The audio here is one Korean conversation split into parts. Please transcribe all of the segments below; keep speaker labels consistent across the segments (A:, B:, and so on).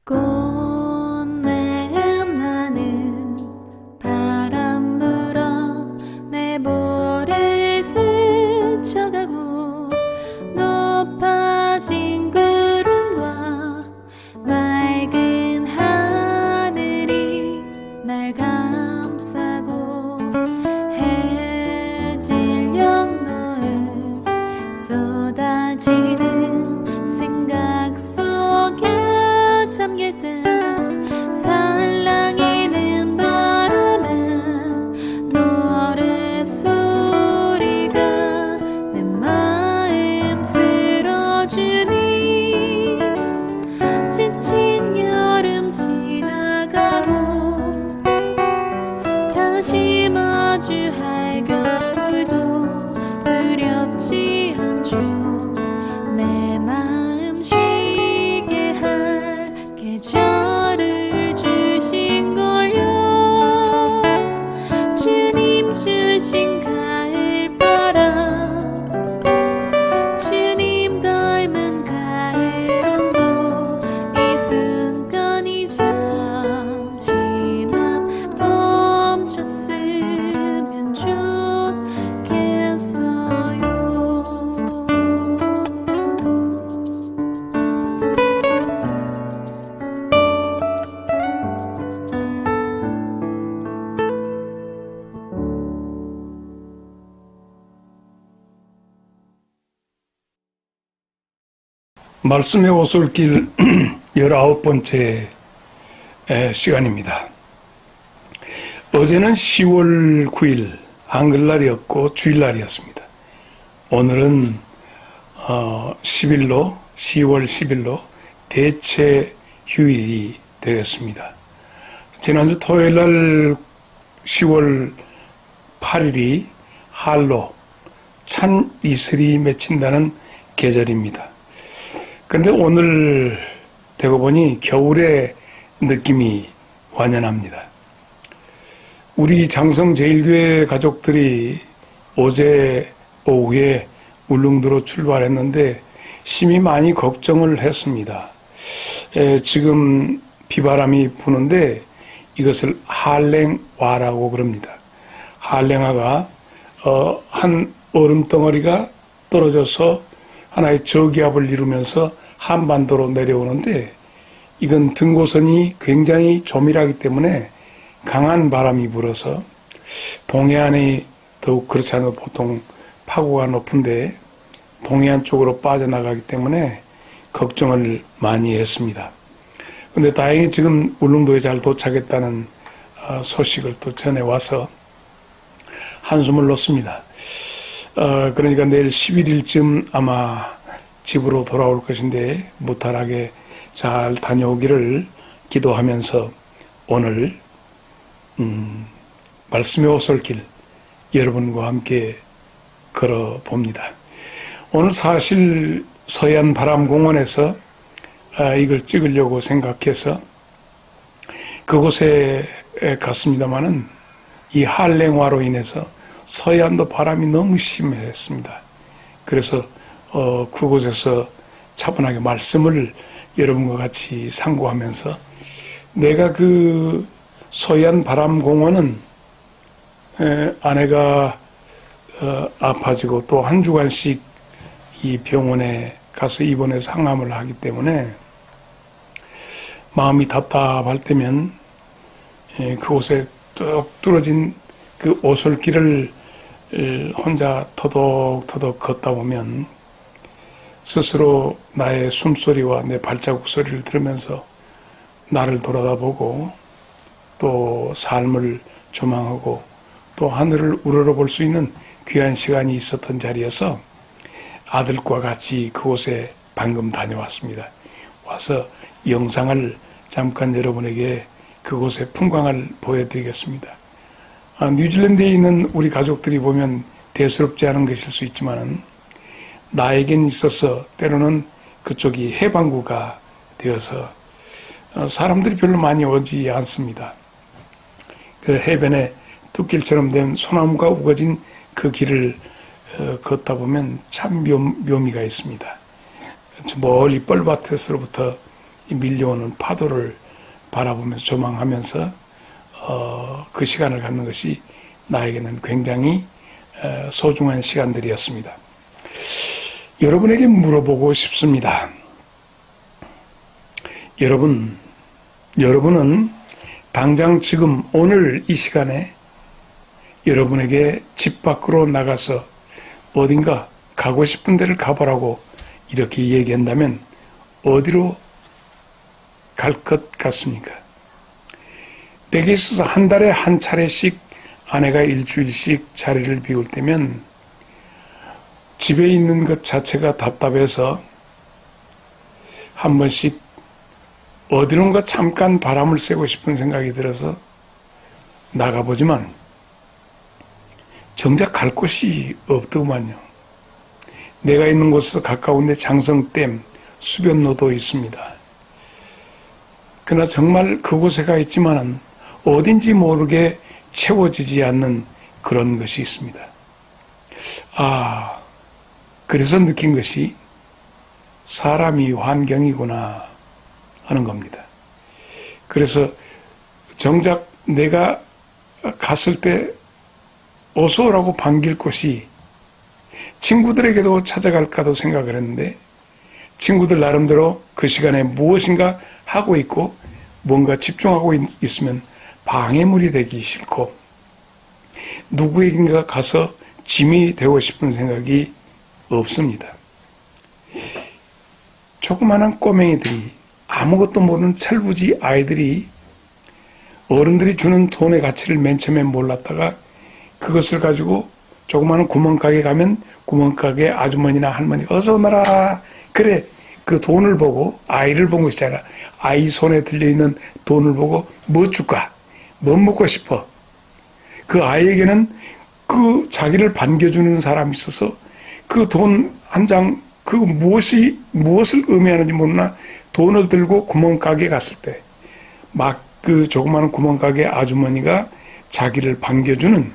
A: 꽃내음 나는 바람 불어 내 볼을 스쳐가고 높아진 구름과 맑은 하늘이 날 감싸고 해질 영노을 쏟아지는 생각 속에 잠길 때 살랑이는 바람은 노랫소리가 내 마음 쓸어주니 지친 여름 지나가고 다시 마주할 겨울도 두렵지 않죠. 내 마음 쉬게 할 계절을 주신 걸요. 주님 주신 가을바람, 주님 닮은 가을온도 이 순간이 잠시만 멈췄으면 좋겠어요.
B: 말씀의 오솔길 19번째 시간입니다. 어제는 10월 9일 한글날이었고 주일날이었습니다. 오늘은 10월 10일로 대체 휴일이 되었습니다. 지난주 토요일날 10월 8일이 할로 찬 이슬이 맺힌다는 계절입니다. 그런데 오늘 되고 보니 겨울의 느낌이 완연합니다. 우리 장성제일교회 가족들이 어제 오후에 울릉도로 출발했는데 심히 많이 걱정을 했습니다. 지금 비바람이 부는데 이것을 한랭와라고 그럽니다. 한랭화가 한 얼음덩어리가 떨어져서 하나의 저기압을 이루면서 한반도로 내려오는데 이건 등고선이 굉장히 조밀하기 때문에 강한 바람이 불어서 동해안이 더욱 그렇지 않아도 보통 파고가 높은데 동해안 쪽으로 빠져나가기 때문에 걱정을 많이 했습니다. 그런데 다행히 지금 울릉도에 잘 도착했다는 소식을 또 전해와서 한숨을 놓습니다. 그러니까 내일 11일쯤 아마 집으로 돌아올 것인데 무탈하게 잘 다녀오기를 기도하면서 오늘 말씀의 오솔길 여러분과 함께 걸어봅니다. 오늘 사실 서해안바람공원에서 이걸 찍으려고 생각해서 그곳에 갔습니다마는 이 한랭화로 인해서 서해안도 바람이 너무 심했습니다. 그래서 그곳에서 차분하게 말씀을 여러분과 같이 상고하면서 내가 그 서해안 바람공원은 아내가 아파지고 또 한 주간씩 이 병원에 가서 입원해서 항암을 하기 때문에 마음이 답답할 때면 그곳에 뚝 뚫어진 그 오솔길을 혼자 터덕터덕 걷다 보면 스스로 나의 숨소리와 내 발자국 소리를 들으면서 나를 돌아다보고 또 삶을 조망하고 또 하늘을 우러러볼 수 있는 귀한 시간이 있었던 자리여서 아들과 같이 그곳에 방금 다녀왔습니다. 와서 영상을 잠깐 여러분에게 그곳의 풍광을 보여드리겠습니다. 뉴질랜드에 있는 우리 가족들이 보면 대수롭지 않은 것일 수 있지만 나에겐 있어서 때로는 그쪽이 해방구가 되어서 사람들이 별로 많이 오지 않습니다. 그 해변에 뚝길처럼 된 소나무가 우거진 그 길을 걷다 보면 참 묘미가 있습니다. 멀리 뻘밭에서부터 밀려오는 파도를 바라보면서 조망하면서 그 시간을 갖는 것이 나에게는 굉장히 소중한 시간들이었습니다. 여러분에게 물어보고 싶습니다. 여러분은 당장 지금 오늘 이 시간에 여러분에게 집 밖으로 나가서 어딘가 가고 싶은 데를 가보라고 이렇게 얘기한다면 어디로 갈 것 같습니까? 내게 있어서 한 달에 한 차례씩 아내가 일주일씩 자리를 비울 때면 집에 있는 것 자체가 답답해서 한 번씩 어디론가 잠깐 바람을 쐬고 싶은 생각이 들어서 나가보지만 정작 갈 곳이 없더구만요. 내가 있는 곳에서 가까운데 장성댐, 수변로도 있습니다. 그러나 정말 그곳에 가 있지만은 어딘지 모르게 채워지지 않는 그런 것이 있습니다. 그래서 느낀 것이 사람이 환경이구나 하는 겁니다. 그래서 정작 내가 갔을 때 어서 오라고 반길 곳이 친구들에게도 찾아갈까도 생각을 했는데 친구들 나름대로 그 시간에 무엇인가 하고 있고 뭔가 집중하고 있으면 방해물이 되기 싫고 누구에겐가 가서 짐이 되고 싶은 생각이 없습니다. 조그마한 꼬맹이들이 아무것도 모르는 철부지 아이들이 어른들이 주는 돈의 가치를 맨 처음에 몰랐다가 그것을 가지고 조그마한 구멍가게 가면 구멍가게 아주머니나 할머니 어서 오너라. 그래, 그 돈을 보고 아이를 본 것이 아니라 아이 손에 들려있는 돈을 보고 뭐 줄까? 뭐 먹고 싶어? 그 아이에게는 그 자기를 반겨주는 사람이 있어서 그 돈 한 장, 그 무엇을 의미하는지 모르나 돈을 들고 구멍가게 갔을 때 막 그 조그마한 구멍가게 아주머니가 자기를 반겨주는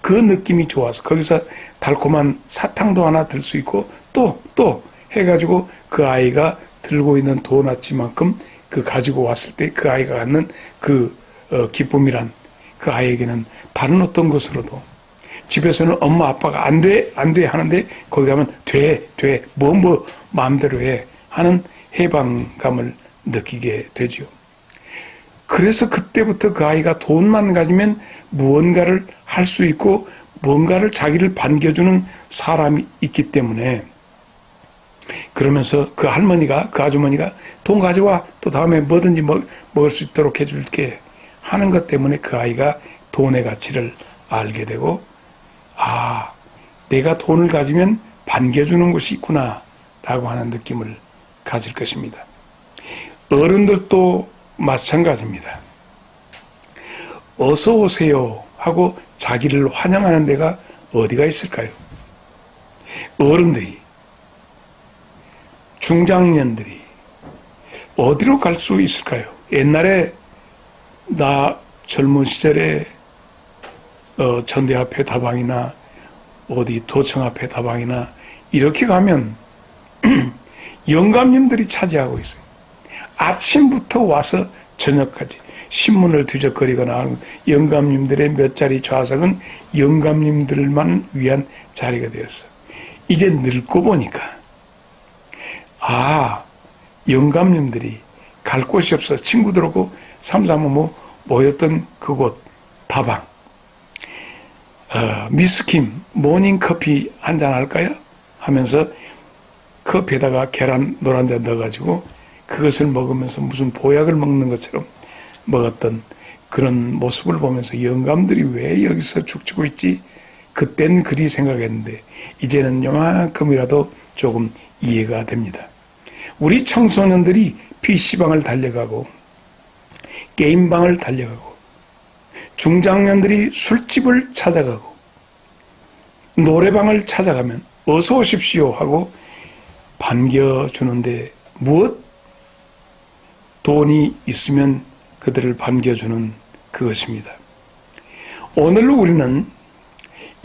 B: 그 느낌이 좋아서 거기서 달콤한 사탕도 하나 들 수 있고 또 해가지고 그 아이가 들고 있는 도넛만큼 그 가지고 왔을 때 그 아이가 갖는 그 기쁨이란 그 아이에게는 다른 어떤 것으로도 집에서는 엄마 아빠가 안 돼 하는데 거기 가면 돼 뭐 마음대로 해 하는 해방감을 느끼게 되죠. 그래서 그때부터 그 아이가 돈만 가지면 무언가를 할 수 있고 뭔가를 자기를 반겨주는 사람이 있기 때문에 그러면서 그 할머니가 그 아주머니가 돈 가져와 또 다음에 뭐든지 먹을 수 있도록 해줄게 하는 것 때문에 그 아이가 돈의 가치를 알게 되고 내가 돈을 가지면 반겨주는 것이 있구나 라고 하는 느낌을 가질 것입니다. 어른들도 마찬가지입니다. 어서 오세요 하고 자기를 환영하는 데가 어디가 있을까요? 어른들이, 중장년들이 어디로 갈 수 있을까요? 옛날에 나 젊은 시절에 전대 앞에 다방이나 어디 도청 앞에 다방이나 이렇게 가면 영감님들이 차지하고 있어요. 아침부터 와서 저녁까지 신문을 뒤적거리거나 영감님들의 몇 자리 좌석은 영감님들만 위한 자리가 되었어요. 이제 늙고 보니까 영감님들이 갈 곳이 없어 친구들하고 삼삼오오 모였던 그곳 다방 미스킴 모닝커피 한잔 할까요? 하면서 커피에다가 계란 노란자 넣어가지고 그것을 먹으면서 무슨 보약을 먹는 것처럼 먹었던 그런 모습을 보면서 영감들이 왜 여기서 죽치고 있지? 그땐 그리 생각했는데 이제는 요만큼이라도 조금 이해가 됩니다. 우리 청소년들이 PC방을 달려가고 게임방을 달려가고 중장년들이 술집을 찾아가고 노래방을 찾아가면 어서 오십시오 하고 반겨주는데 무엇? 돈이 있으면 그들을 반겨주는 그것입니다. 오늘 우리는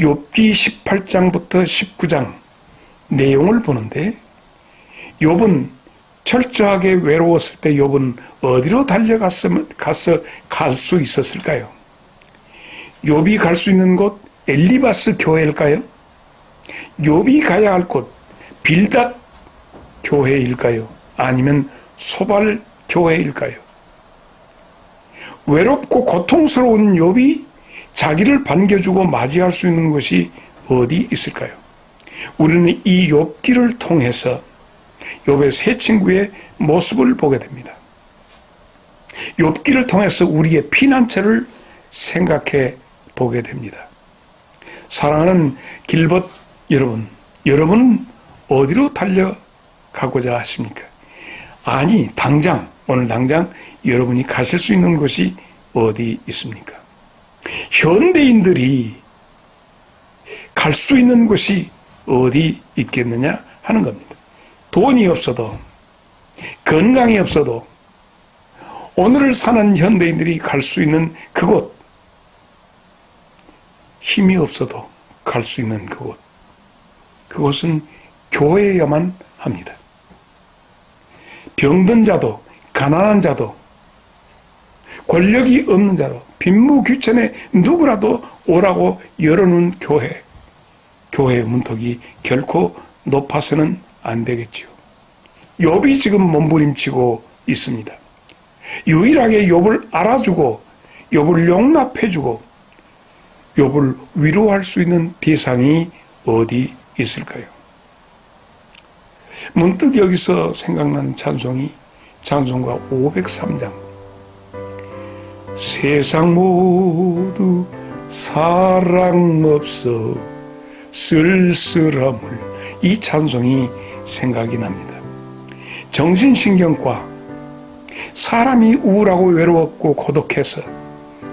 B: 욥기 18장부터 19장 내용을 보는데 욥은 철저하게 외로웠을 때 욥은 어디로 달려가서 갈 수 있었을까요? 욥이 갈 수 있는 곳 엘리바스 교회일까요? 욥이 가야 할 곳 빌닷 교회일까요? 아니면 소발 교회일까요? 외롭고 고통스러운 욥이 자기를 반겨주고 맞이할 수 있는 곳이 어디 있을까요? 우리는 이 욥기를 통해서 욥의 세 친구의 모습을 보게 됩니다. 욥기를 통해서 우리의 피난처를 생각해 보게 됩니다. 사랑하는 길벗 여러분, 여러분은 어디로 달려가고자 하십니까? 아니, 오늘 당장 여러분이 가실 수 있는 곳이 어디 있습니까? 현대인들이 갈 수 있는 곳이 어디 있겠느냐 하는 겁니다. 돈이 없어도, 건강이 없어도, 오늘을 사는 현대인들이 갈 수 있는 그곳, 힘이 없어도 갈 수 있는 그곳, 그곳은 교회여만 합니다. 병든 자도, 가난한 자도, 권력이 없는 자도, 빈무귀천에 누구라도 오라고 열어놓은 교회, 교회의 문턱이 결코 높아서는 안 되겠지요. 욥이 지금 몸부림치고 있습니다. 유일하게 욥을 알아주고 욥을 용납해주고 욥을 위로할 수 있는 대상이 어디 있을까요? 문득 여기서 생각나는 찬송이 찬송가 503장. 세상 모두 사랑 없어 쓸쓸함을, 이 찬송이 생각이 납니다. 정신신경과, 사람이 우울하고 외로웠고 고독해서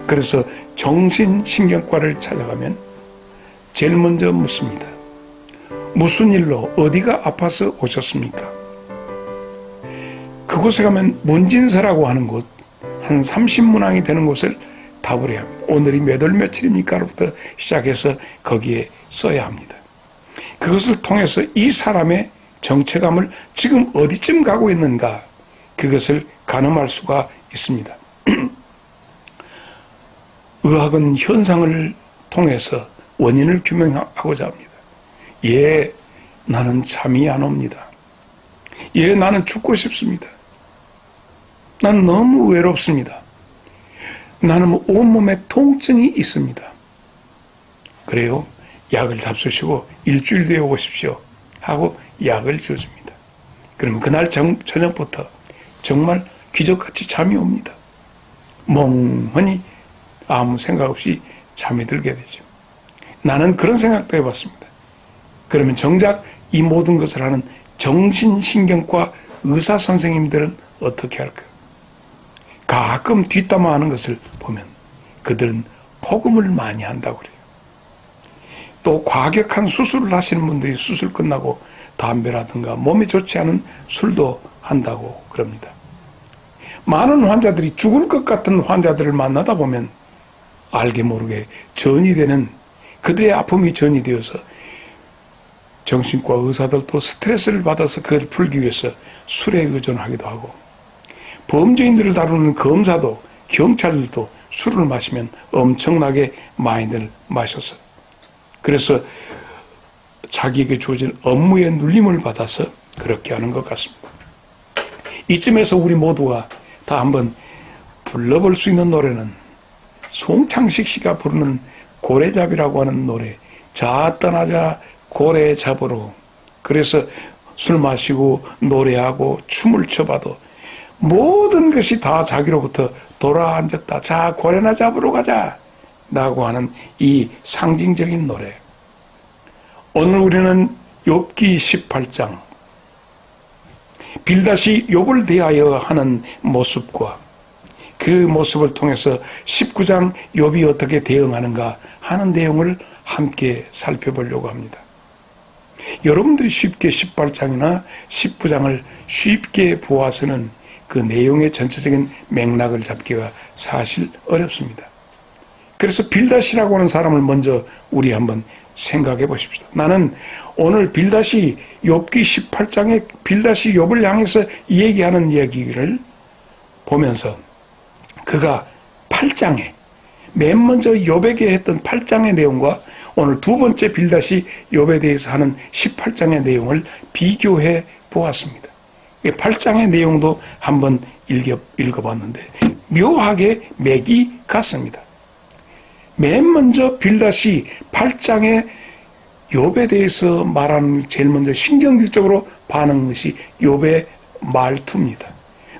B: 그래서 정신신경과를 찾아가면 제일 먼저 묻습니다. 무슨 일로 어디가 아파서 오셨습니까? 그곳에 가면 문진서라고 하는 곳, 한 30문항이 되는 곳을 답을 해야 합니다. 오늘이 몇 월 며칠입니까로부터 시작해서 거기에 써야 합니다. 그것을 통해서 이 사람의 정체감을 지금 어디쯤 가고 있는가, 그것을 가늠할 수가 있습니다. 의학은 현상을 통해서 원인을 규명하고자 합니다. 예, 나는 잠이 안 옵니다. 예, 나는 죽고 싶습니다. 나는 너무 외롭습니다. 나는 온몸에 통증이 있습니다. 그래요? 약을 잡수시고 일주일 뒤에 오십시오 하고 약을 주어줍니다. 그러면 그날 저녁부터 정말 기적같이 잠이 옵니다. 멍하니 아무 생각 없이 잠이 들게 되죠. 나는 그런 생각도 해봤습니다. 그러면 정작 이 모든 것을 하는 정신신경과 의사 선생님들은 어떻게 할까요? 가끔 뒷담화하는 것을 보면 그들은 폭음을 많이 한다고 그래요. 또 과격한 수술을 하시는 분들이 수술 끝나고 담배라든가 몸에 좋지 않은 술도 한다고 그럽니다. 많은 환자들이 죽을 것 같은 환자들을 만나다 보면 알게 모르게 전이 되는, 그들의 아픔이 전이 되어서 정신과 의사들도 스트레스를 받아서 그걸 풀기 위해서 술에 의존하기도 하고, 범죄인들을 다루는 검사도 경찰들도 술을 마시면 엄청나게 많이들 마셔서, 그래서 자기에게 주어진 업무에 눌림을 받아서 그렇게 하는 것 같습니다. 이쯤에서 우리 모두가 다 한번 불러볼 수 있는 노래는 송창식 씨가 부르는 고래잡이라고 하는 노래, 자 떠나자 고래 잡으러. 그래서 술 마시고 노래하고 춤을 춰봐도 모든 것이 다 자기로부터 돌아앉았다. 자, 고래나 잡으러 가자 라고 하는 이 상징적인 노래. 오늘 우리는 욥기 18장, 빌닷이 욥을 대하여 하는 모습과 그 모습을 통해서 19장 욥이 어떻게 대응하는가 하는 내용을 함께 살펴보려고 합니다. 여러분들이 쉽게 18장이나 19장을 쉽게 보아서는 그 내용의 전체적인 맥락을 잡기가 사실 어렵습니다. 그래서 빌닷이라고 하는 사람을 먼저 우리 한번 생각해 보십시오. 나는 오늘 빌닷이 욥기 18장에 빌닷이 욥을 향해서 얘기하는 얘기를 보면서 그가 8장에 맨 먼저 욥에게 했던 8장의 내용과 오늘 두 번째 빌닷이 욥에 대해서 하는 18장의 내용을 비교해 보았습니다. 8장의 내용도 한번 읽어봤는데 묘하게 맥이 같습니다. 맨 먼저 빌닷이 8장에 욥에 대해서 말하는 제일 먼저 신경질적으로 반응한 것이 욥의 말투입니다.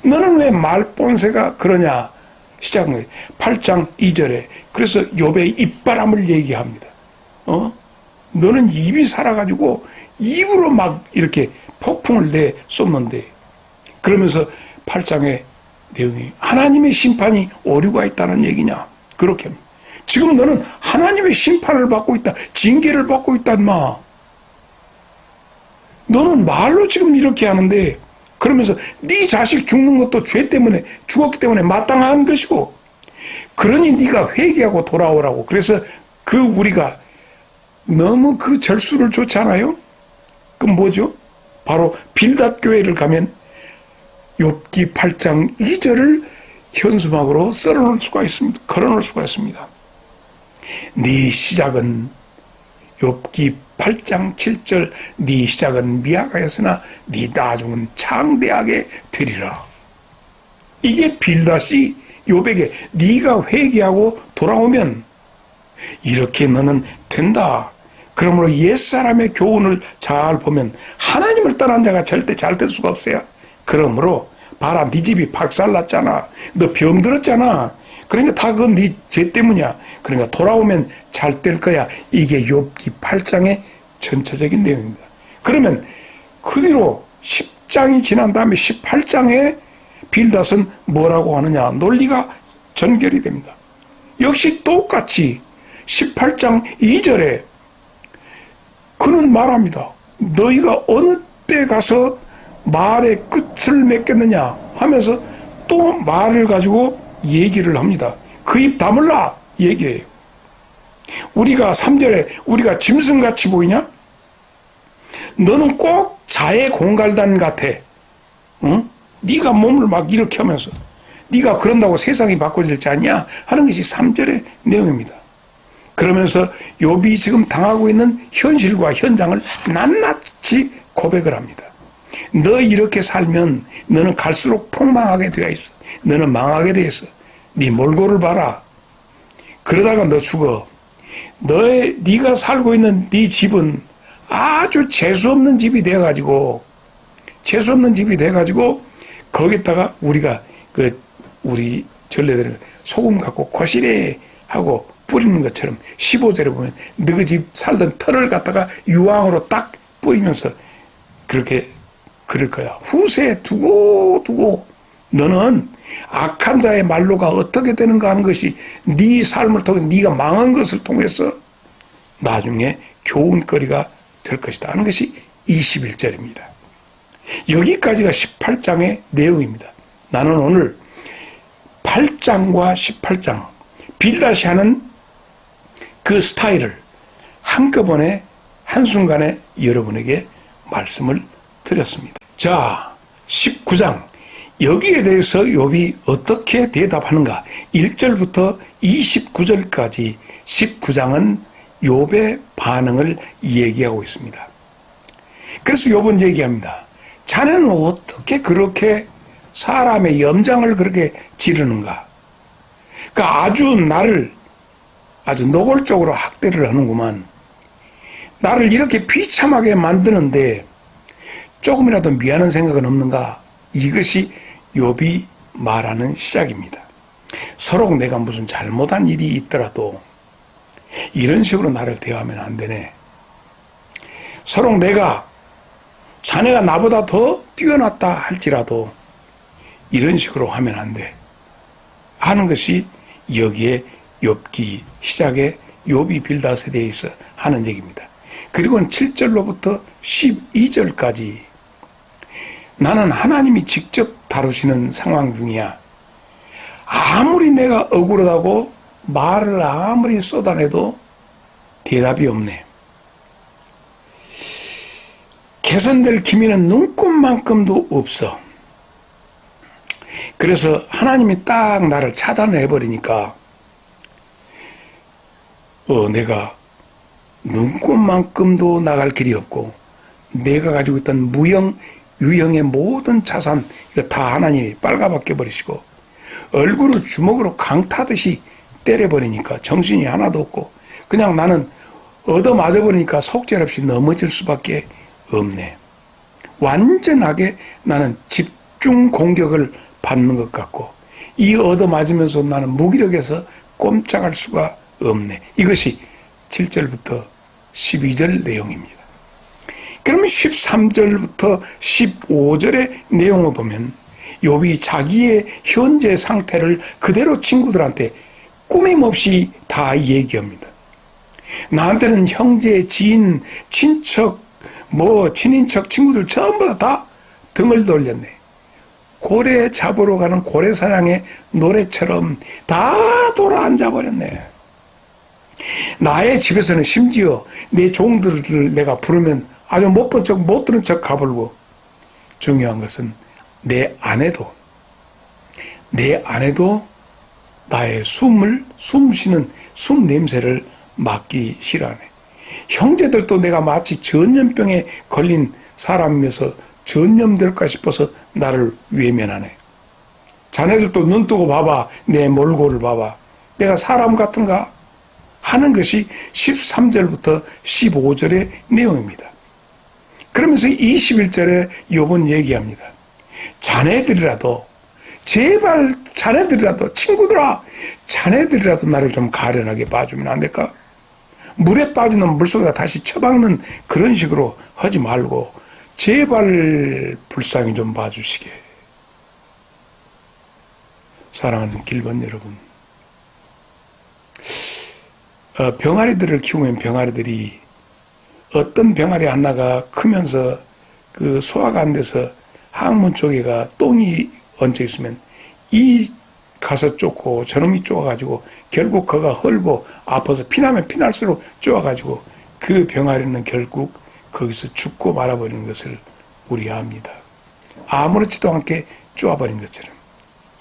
B: 너는 왜 말본새가 그러냐 시작한 거예요. 8장 2절에 그래서 욥의 입바람을 얘기합니다. 너는 입이 살아가지고 입으로 막 이렇게 폭풍을 내 쏟는데 그러면서 8장의 내용이 하나님의 심판이 오류가 있다는 얘기냐 그렇게 합니다. 지금 너는 하나님의 심판을 받고 있다. 징계를 받고 있다 인마. 너는 말로 지금 이렇게 하는데 그러면서 네 자식 죽는 것도 죄 때문에 죽었기 때문에 마땅한 것이고 그러니 네가 회개하고 돌아오라고. 그래서 우리가 너무 그 절수를 좋잖아요. 그럼 뭐죠? 바로 빌닷 교회를 가면 욥기 8장 2절을 현수막으로 썰어놓을 수가 있습니다. 걸어놓을 수가 있습니다. 네 시작은 욥기 8장 7절 네 시작은 미약하였으나 네 나중은 창대하게 되리라. 이게 빌닷이 욥에게 네가 회개하고 돌아오면 이렇게 너는 된다. 그러므로 옛사람의 교훈을 잘 보면 하나님을 떠난 자가 절대 잘 될 수가 없어요. 그러므로 봐라 네 집이 박살났잖아. 너 병들었잖아. 그러니까 다 그건 네 죄 때문이야. 그러니까 돌아오면 잘 될 거야. 이게 욥기 8장의 전체적인 내용입니다. 그러면 그 뒤로 10장이 지난 다음에 18장에 빌닷은 뭐라고 하느냐. 논리가 전결이 됩니다. 역시 똑같이 18장 2절에 그는 말합니다. 너희가 어느 때 가서 말의 끝을 맺겠느냐 하면서 또 말을 가지고 얘기를 합니다. 그 입 다물라 얘기해요. 우리가 3절에 우리가 짐승같이 보이냐? 너는 꼭 자의 공갈단 같아. 응? 네가 몸을 막 이렇게 하면서 네가 그런다고 세상이 바꿔질지 않냐 하는 것이 3절의 내용입니다. 그러면서 욥이 지금 당하고 있는 현실과 현장을 낱낱이 고백을 합니다. 너 이렇게 살면 너는 갈수록 폭망하게 되어 있어. 너는 망하게 되어 있어. 네 몰골을 봐라. 그러다가 너 죽어. 네가 살고 있는 네 집은 아주 재수없는 집이 돼가지고 거기다가 우리가 우리 전례들은 소금 갖고 거시래 하고 뿌리는 것처럼 15절에 보면 너희 집 살던 털을 갖다가 유황으로 딱 뿌리면서 그렇게 그럴 거야. 후세에 두고 너는 악한 자의 말로가 어떻게 되는가 하는 것이 네 삶을 통해 네가 망한 것을 통해서 나중에 교훈거리가 될 것이다 하는 것이 21절입니다. 여기까지가 18장의 내용입니다. 나는 오늘 8장과 18장 빌닷이 하는 그 스타일을 한꺼번에 한순간에 여러분에게 말씀을 드렸습니다. 자, 19장 여기에 대해서 욥이 어떻게 대답하는가? 1절부터 29절까지 19장은 욥의 반응을 얘기하고 있습니다. 그래서 욥은 얘기합니다. 자네는 어떻게 그렇게 사람의 염장을 그렇게 지르는가? 그러니까 나를 아주 노골적으로 학대를 하는구만. 나를 이렇게 비참하게 만드는데 조금이라도 미안한 생각은 없는가? 이것이 욥이 말하는 시작입니다. 서로 내가 무슨 잘못한 일이 있더라도 이런 식으로 나를 대하면 안 되네. 서로 내가 자네가 나보다 더 뛰어났다 할지라도 이런 식으로 하면 안 돼 하는 것이 여기에 욥기 시작에 욥이 빌닷에 대해서 하는 얘기입니다. 그리고 7절로부터 12절까지 나는 하나님이 직접 다루시는 상황 중이야. 아무리 내가 억울하다고 말을 아무리 쏟아내도 대답이 없네. 개선될 기미는 눈꼽만큼도 없어. 그래서 하나님이 딱 나를 차단해버리니까 내가 눈꼽만큼도 나갈 길이 없고 내가 가지고 있던 무형, 유형의 모든 자산 이거 다 하나님이 빨가벗겨 버리시고 얼굴을 주먹으로 강타듯이 때려버리니까 정신이 하나도 없고 그냥 나는 얻어맞아 버리니까 속절없이 넘어질 수밖에 없네. 완전하게 나는 집중 공격을 받는 것 같고 이 얻어맞으면서 나는 무기력해서 꼼짝할 수가 없네. 이것이 7절부터 12절 내용입니다. 그러면 13절부터 15절의 내용을 보면 욥이 자기의 현재 상태를 그대로 친구들한테 꾸밈없이 다 얘기합니다. 나한테는 형제, 지인, 친척, 친인척, 친구들 전부 다 등을 돌렸네. 고래 잡으러 가는 고래 사냥의 노래처럼 다 돌아앉아 버렸네. 나의 집에서는 심지어 내 종들을 내가 부르면 아주 못 본 척, 못 들은 척 가불고 중요한 것은 내 아내도 나의 숨 쉬는 숨 냄새를 맡기 싫어하네. 형제들도 내가 마치 전염병에 걸린 사람이면서 전염될까 싶어서 나를 외면하네. 자네들도 눈 뜨고 봐봐. 내 몰골을 봐봐. 내가 사람 같은가? 하는 것이 13절부터 15절의 내용입니다. 그러면서 21절에 욥은 얘기합니다. 자네들이라도 제발 자네들이라도 친구들아 자네들이라도 나를 좀 가련하게 봐주면 안 될까? 물에 빠지는 물속에다 다시 처박는 그런 식으로 하지 말고 제발 불쌍히 좀 봐주시게. 사랑하는 길본 여러분, 병아리들을 키우면 병아리들이 어떤 병아리 하나가 크면서 그 소화가 안 돼서 항문 쪽에가 똥이 얹혀 있으면 이 가서 쫓고 저놈이 쫓아가지고 결국 그가 헐고 아파서 피나면 피날수록 쫓아가지고 그 병아리는 결국 거기서 죽고 말아버리는 것을 우리가 압니다. 아무렇지도 않게 쪼아버린 것처럼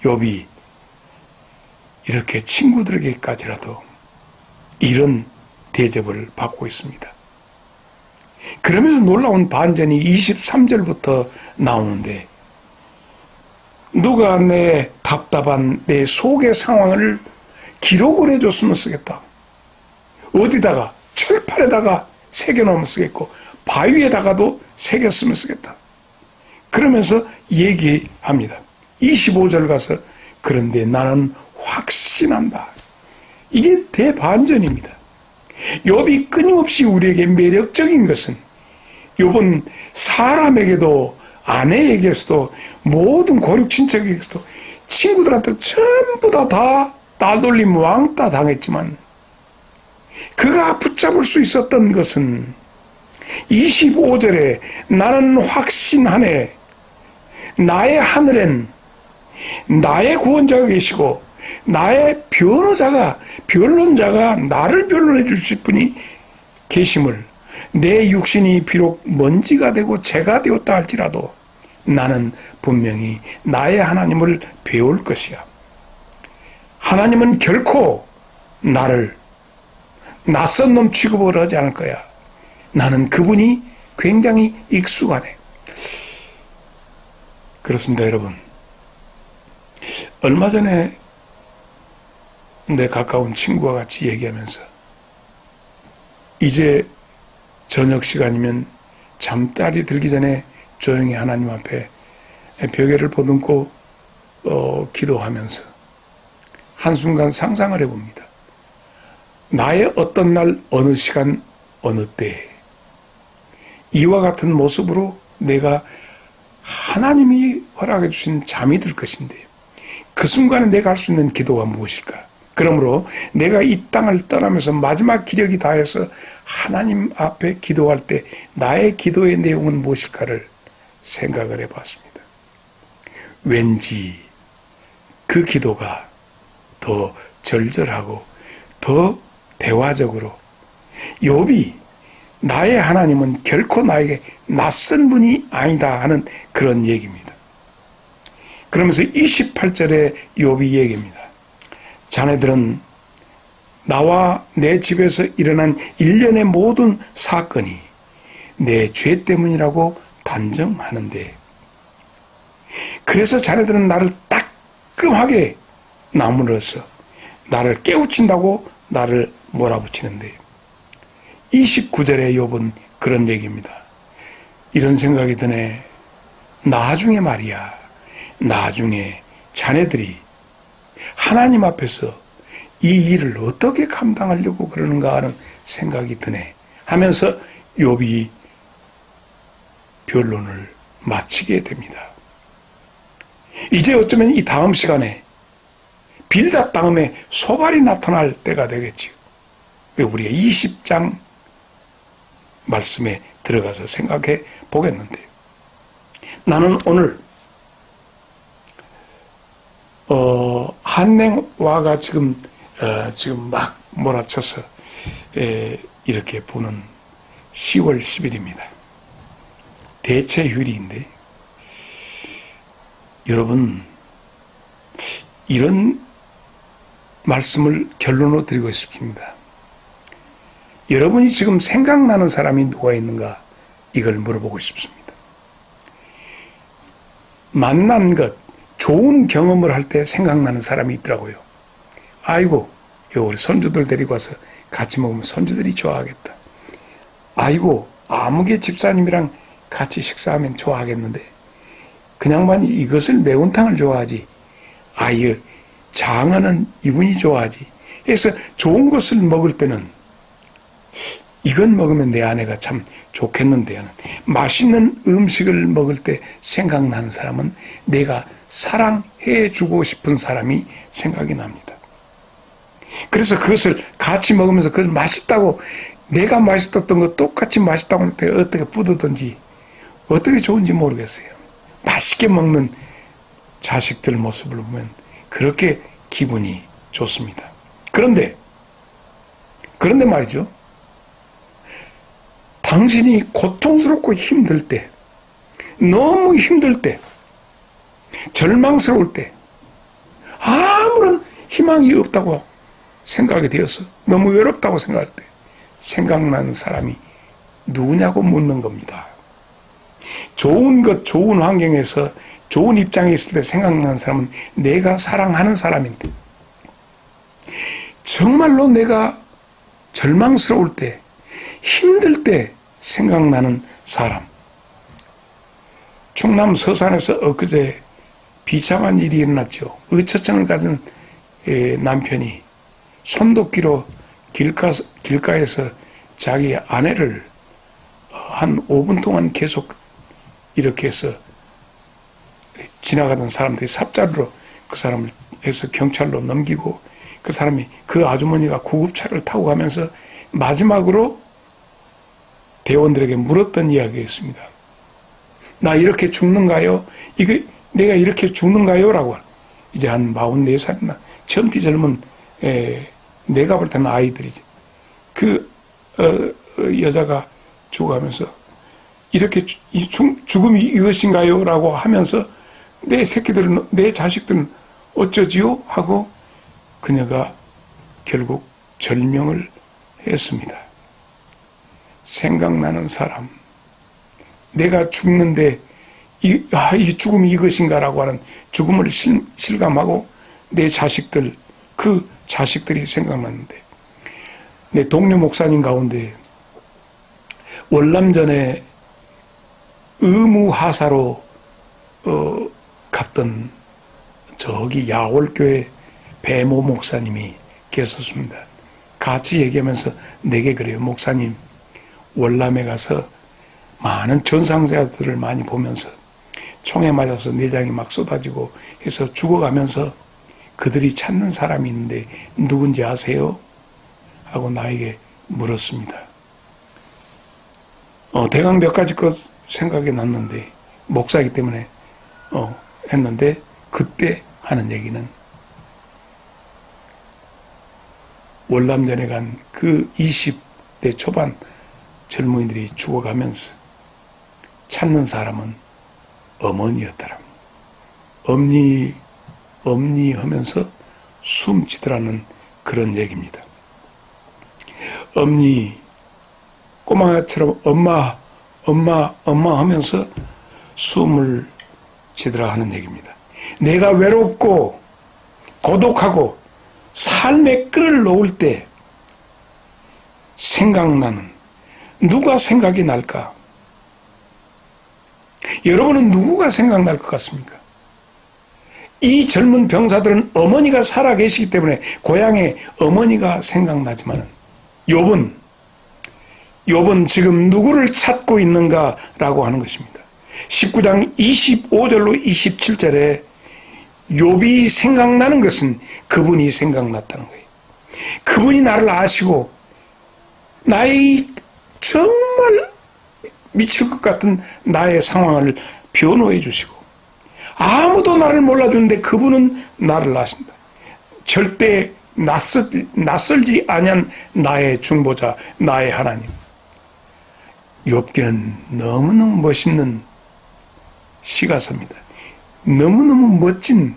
B: 욥이 이렇게 친구들에게까지라도 이런 대접을 받고 있습니다. 그러면서 놀라운 반전이 23절부터 나오는데 누가 내 답답한 내 속의 상황을 기록을 해줬으면 쓰겠다. 어디다가 철판에다가 새겨놓으면 쓰겠고 바위에다가도 새겼으면 쓰겠다. 그러면서 얘기합니다. 25절 가서 그런데 나는 확신한다. 이게 대반전입니다. 욥이 끊임없이 우리에게 매력적인 것은 욥은 사람에게도 아내에게서도 모든 고륙 친척에게서도 친구들한테 전부 다 따돌림 왕따 당했지만 그가 붙잡을 수 있었던 것은 25절에 나는 확신하네. 나의 하늘엔 나의 구원자가 계시고 나의 변론자가 나를 변론해 주실 분이 계심을 내 육신이 비록 먼지가 되고 재가 되었다 할지라도 나는 분명히 나의 하나님을 배울 것이야. 하나님은 결코 나를 낯선 놈 취급을 하지 않을 거야. 나는 그분이 굉장히 익숙하네. 그렇습니다, 여러분. 얼마 전에 내 가까운 친구와 같이 얘기하면서 이제 저녁 시간이면 잠자리 들기 전에 조용히 하나님 앞에 벽에를 보듬고 기도하면서 한순간 상상을 해봅니다. 나의 어떤 날 어느 시간 어느 때에 이와 같은 모습으로 내가 하나님이 허락해 주신 잠이 들 것인데 그 순간에 내가 할 수 있는 기도가 무엇일까? 그러므로 내가 이 땅을 떠나면서 마지막 기력이 다해서 하나님 앞에 기도할 때 나의 기도의 내용은 무엇일까를 생각을 해봤습니다. 왠지 그 기도가 더 절절하고 더 대화적으로 욥이 나의 하나님은 결코 나에게 낯선 분이 아니다 하는 그런 얘기입니다. 그러면서 28절에 욥이 얘기합니다. 자네들은 나와 내 집에서 일어난 일련의 모든 사건이 내 죄 때문이라고 단정하는데, 그래서 자네들은 나를 따끔하게 나무로서 나를 깨우친다고 나를 몰아붙이는데, 29절의 욥은 그런 얘기입니다. 이런 생각이 드네. 나중에 말이야, 나중에 자네들이 하나님 앞에서 이 일을 어떻게 감당하려고 그러는가 하는 생각이 드네 하면서 욥이 변론을 마치게 됩니다. 이제 어쩌면 이 다음 시간에 빌닷 다음에 소발이 나타날 때가 되겠지요. 우리가 20장 말씀에 들어가서 생각해 보겠는데, 나는 오늘 한랭화가 지금 막 몰아쳐서 이렇게 부는 10월 10일입니다. 대체휴일인데, 여러분, 이런 말씀을 결론으로 드리고 싶습니다. 여러분이 지금 생각나는 사람이 누가 있는가, 이걸 물어보고 싶습니다. 만난 것, 좋은 경험을 할 때 생각나는 사람이 있더라고요. 아이고, 우리 손주들 데리고 와서 같이 먹으면 손주들이 좋아하겠다. 아이고, 아무개 집사님이랑 같이 식사하면 좋아하겠는데, 그냥만 이것을 매운탕을 좋아하지, 아이 장어는 이분이 좋아하지. 그래서 좋은 것을 먹을 때는 이건 먹으면 내 아내가 참 좋겠는데 하는, 맛있는 음식을 먹을 때 생각나는 사람은 내가 사랑해 주고 싶은 사람이 생각이 납니다. 그래서 그것을 같이 먹으면서 그걸 맛있다고, 내가 맛있었던 거 똑같이 맛있다고 할 때 어떻게 뿌듯한지, 어떻게 좋은지 모르겠어요. 맛있게 먹는 자식들 모습을 보면 그렇게 기분이 좋습니다. 그런데 말이죠. 당신이 고통스럽고 힘들 때, 너무 힘들 때, 절망스러울 때, 아무런 희망이 없다고 생각이 되어서 너무 외롭다고 생각할 때 생각나는 사람이 누구냐고 묻는 겁니다. 좋은 것, 좋은 환경에서 좋은 입장에 있을 때 생각나는 사람은 내가 사랑하는 사람인데, 정말로 내가 절망스러울 때, 힘들 때 생각나는 사람. 충남 서산에서 엊그제 비참한 일이 일어났죠. 의처증을 가진 남편이 손도끼로 길가에서 자기 아내를 한 5분 동안 계속 이렇게 해서 지나가던 사람들이 삽자루로 그 사람을 해서 경찰로 넘기고, 그 사람이, 그 아주머니가 구급차를 타고 가면서 마지막으로 대원들에게 물었던 이야기가 있습니다. 나 이렇게 죽는가요? 내가 이렇게 죽는가요? 라고. 이제 한 44살이나 젊디 젊은, 내가 볼 때는 아이들이지. 그 여자가 죽어가면서 이렇게 죽음이 이것인가요? 라고 하면서 내 새끼들은, 내 자식들은 어쩌지요? 하고 그녀가 결국 절명을 했습니다. 생각나는 사람, 내가 죽는데 이 죽음이 이것인가라고 하는 죽음을 실감하고 내 자식들, 그 자식들이 생각났는데, 내 동료 목사님 가운데 월남전에 의무하사로 갔던 저기 야월교회 배모 목사님이 계셨습니다. 같이 얘기하면서 내게 그래요. 목사님, 월남에 가서 많은 전상자들을 많이 보면서 총에 맞아서 내장이 막 쏟아지고 해서 죽어가면서 그들이 찾는 사람이 있는데 누군지 아세요? 하고 나에게 물었습니다. 대강 몇 가지 것 생각이 났는데, 목사이기 때문에 했는데, 그때 하는 얘기는 월남전에 간 그 20대 초반 젊은이들이 죽어가면서 찾는 사람은 어머니였더라. 엄니 하면서 숨지더라는 그런 얘기입니다. 엄니 꼬마처럼 엄마 하면서 숨을 지더라 하는 얘기입니다. 내가 외롭고 고독하고 삶의 끈을 놓을 때 생각나는, 누가 생각이 날까? 여러분은 누구가 생각날 것 같습니까? 이 젊은 병사들은 어머니가 살아 계시기 때문에 고향에 어머니가 생각나지만 욥은 지금 누구를 찾고 있는가라고 하는 것입니다. 19장 25절로 27절에 욥이 생각나는 것은 그분이 생각났다는 거예요. 그분이 나를 아시고 나의 정말 미칠 것 같은 나의 상황을 변호해 주시고 아무도 나를 몰라주는데 그분은 나를 아신다. 절대 낯설지 아니한 나의 중보자, 나의 하나님. 욥기는 너무너무 멋있는 시가서입니다. 너무너무 멋진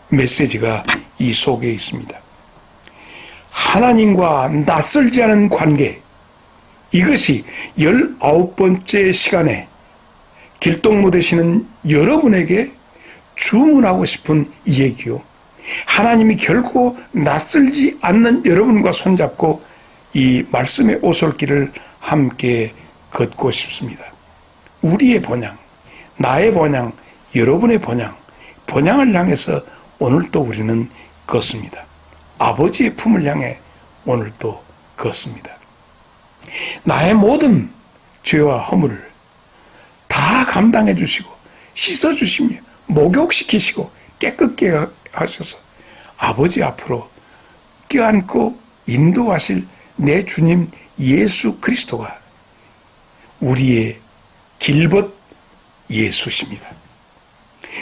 B: 메시지가 이 속에 있습니다. 하나님과 낯설지 않은 관계, 이것이 19번째 시간에 길동무 되시는 여러분에게 주문하고 싶은 얘기요. 하나님이 결코 낯설지 않는 여러분과 손잡고 이 말씀의 오솔길을 함께 걷고 싶습니다. 우리의 본향, 나의 본향, 여러분의 본향을 향해서 오늘도 우리는 걷습니다. 아버지의 품을 향해 오늘도 걷습니다. 나의 모든 죄와 허물을 다 감당해 주시고 씻어 주시며 목욕시키시고 깨끗게 하셔서 아버지 앞으로 껴안고 인도하실 내 주님 예수 그리스도가 우리의 길벗 예수십니다.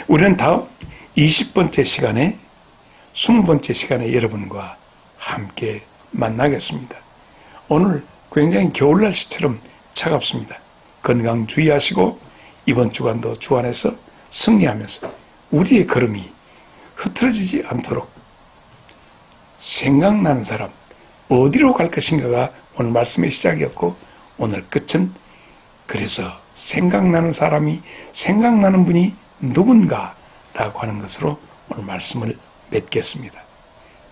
B: 우리는 다음 20번째 시간에 20번째 시간에 여러분과 함께 만나겠습니다. 오늘 굉장히 겨울날씨처럼 차갑습니다. 건강 주의하시고 이번 주간도 주 안에서 승리하면서 우리의 걸음이 흐트러지지 않도록 생각나는 사람, 어디로 갈 것인가가 오늘 말씀의 시작이었고 오늘 끝은 그래서 생각나는 사람이 생각나는 분이 누군가라고 하는 것으로 오늘 말씀을 맺겠습니다.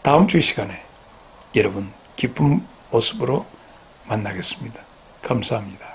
B: 다음 주 시간에 여러분 기쁜 모습으로 만나겠습니다. 감사합니다.